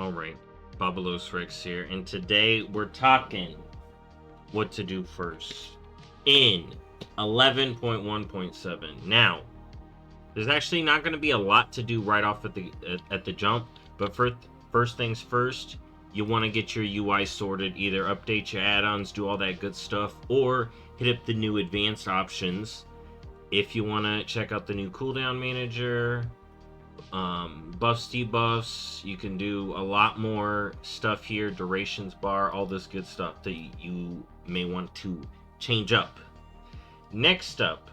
Alright, BobalosRex here, and today we're talking what to do first in 11.1.7. Now, there's actually not going to be a lot to do right off at the jump, but first things first, you want to get your UI sorted, either update your add-ons, do all that good stuff, or hit up the new advanced options if you want to check out the new cooldown manager, buffs, debuffs. You can do a lot more stuff here, durations bar, all this good stuff that you may want to change up. Next up,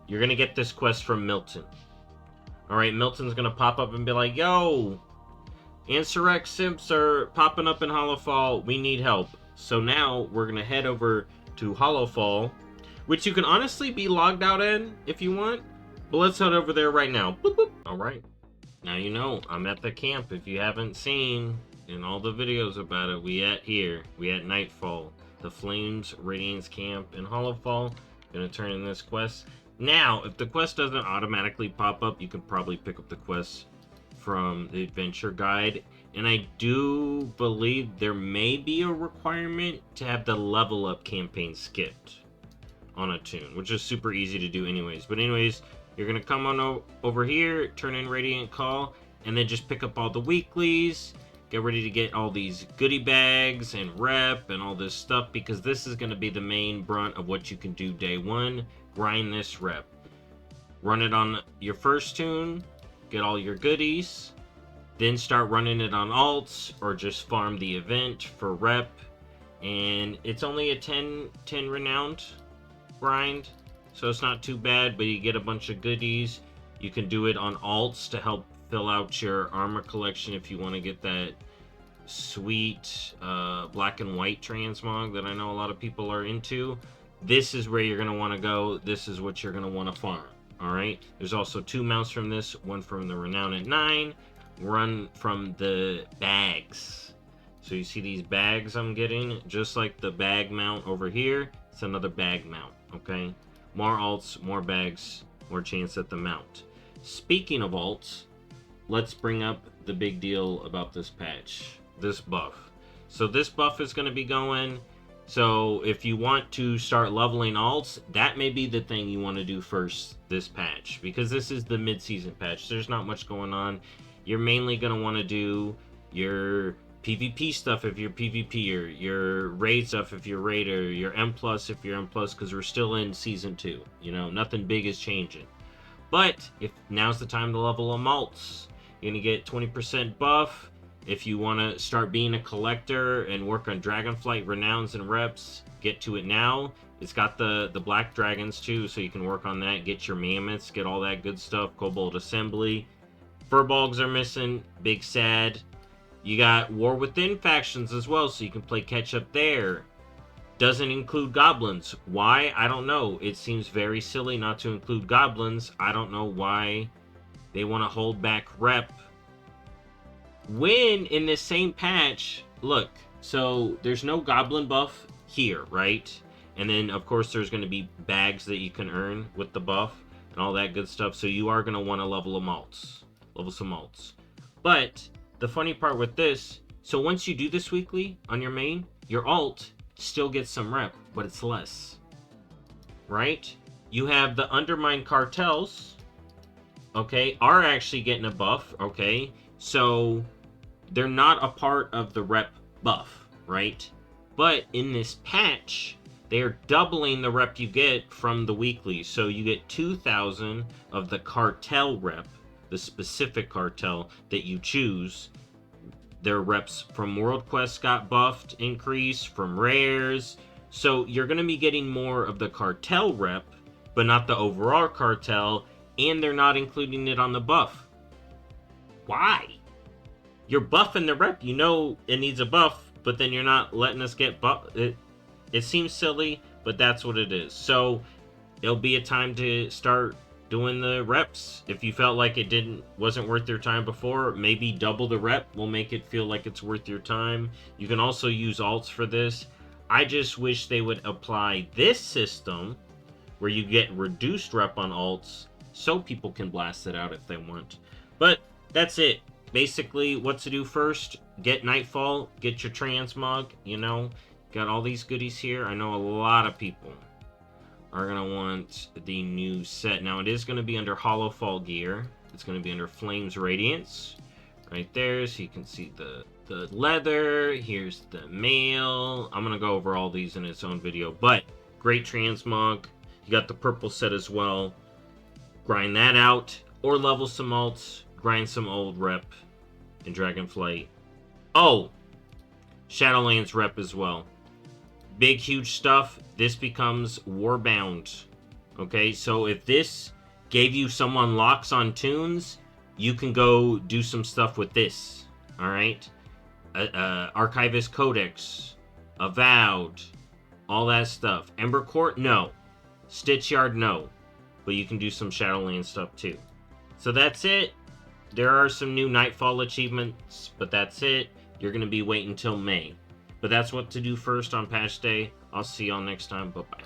you're gonna get this quest from Milton. Alright, Milton's gonna pop up and be like, yo, Ansorex simps are popping up in Hollowfall, we need help. So now we're gonna head over to Hollowfall, which you can honestly be logged out in if you want. But let's head over there right now. Boop, boop. All right. Now you know I'm at the camp. If you haven't seen in all the videos about it, we at here. We at Nightfall. The Flames Radiance camp in Hollowfall. Gonna turn in this quest. Now, if the quest doesn't automatically pop up, you can probably pick up the quest from the adventure guide. And I do believe there may be a requirement to have the level up campaign skipped on a tune, which is super easy to do anyways. But anyways, you're going to come on over here, turn in Radiant Call, and then just pick up all the weeklies. Get ready to get all these goodie bags and rep and all this stuff, because this is going to be the main brunt of what you can do day one. Grind this rep. Run it on your first tune, get all your goodies, then start running it on alts, or just farm the event for rep. And it's only a 10 renowned grind, so it's not too bad, but you get a bunch of goodies. You can do it on alts to help fill out your armor collection if you want to get that sweet black and white transmog that I know a lot of people are into. This is where you're going to want to go. This is what you're going to want to farm. Alright, there's also 2 mounts from this, one from the Renown at 9, one from the bags. So you see these bags I'm getting, just like the bag mount over here, it's another bag mount, okay? More alts, more bags, more chance at the mount. Speaking of alts, let's bring up the big deal about this patch, this buff. So this buff is going to be going, so if you want to start leveling alts, that may be the thing you want to do first this patch, because this is the mid-season patch. There's not much going on. You're mainly going to want to do your PvP stuff if you're PvPer, your raid stuff if you're raider, your M+ if you're M+, because we're still in Season 2. You know, nothing big is changing. But if now's the time to level them alts, you're going to get 20% buff. If you want to start being a collector and work on Dragonflight renowns and reps, get to it now. It's got the black dragons too, so you can work on that, get your mammoths, get all that good stuff. Kobold Assembly. Furbolgs are missing, big sad. You got War Within factions as well, so you can play catch up there. Doesn't include goblins. Why? I don't know. It seems very silly not to include goblins. I don't know why they want to hold back rep. When in this same patch, look, so there's no goblin buff here, right? And then, of course, there's going to be bags that you can earn with the buff and all that good stuff. So you are going to want to level some alts. But the funny part with this, so once you do this weekly on your main, your alt still gets some rep, but it's less, right? You have the Undermine cartels, okay, are actually getting a buff, okay? So they're not a part of the rep buff, right? But in this patch, they're doubling the rep you get from the weekly. So you get 2,000 of the cartel rep, the specific cartel that you choose. Their reps from World Quest got buffed, increased, from rares. So you're going to be getting more of the cartel rep, but not the overall cartel, and they're not including it on the buff. Why? You're buffing the rep, you know it needs a buff, but then you're not letting us get buff. It seems silly, but that's what it is. So it'll be a time to start doing the reps. If you felt like it wasn't worth your time before, maybe double the rep will make it feel like it's worth your time. You can also use alts for this. I just wish they would apply this system where you get reduced rep on alts so people can blast it out if they want. But that's it. basically, what to do first, get Nightfall, get your transmog, you know, got all these goodies here. I know a lot of people are going to want the new set. Now, it is going to be under Hollow Fall gear. It's going to be under Flames Radiance right there, so you can see the leather. Here's the mail. I'm going to go over all these in its own video, but great transmog. You got the purple set as well. Grind that out, or level some alts, grind some old rep in Dragonflight. Oh, Shadowlands rep as well. Big, huge stuff. This becomes Warbound. Okay, so if this gave you some unlocks on tunes, you can go do some stuff with this. Alright? Archivist Codex. Avowed. All that stuff. Ember Court? No. Stitchyard? No. But you can do some Shadowlands stuff too. So that's it. There are some new Nightfall achievements, but that's it. You're going to be waiting until May. But that's what to do first on patch day. I'll see y'all next time. Bye-bye.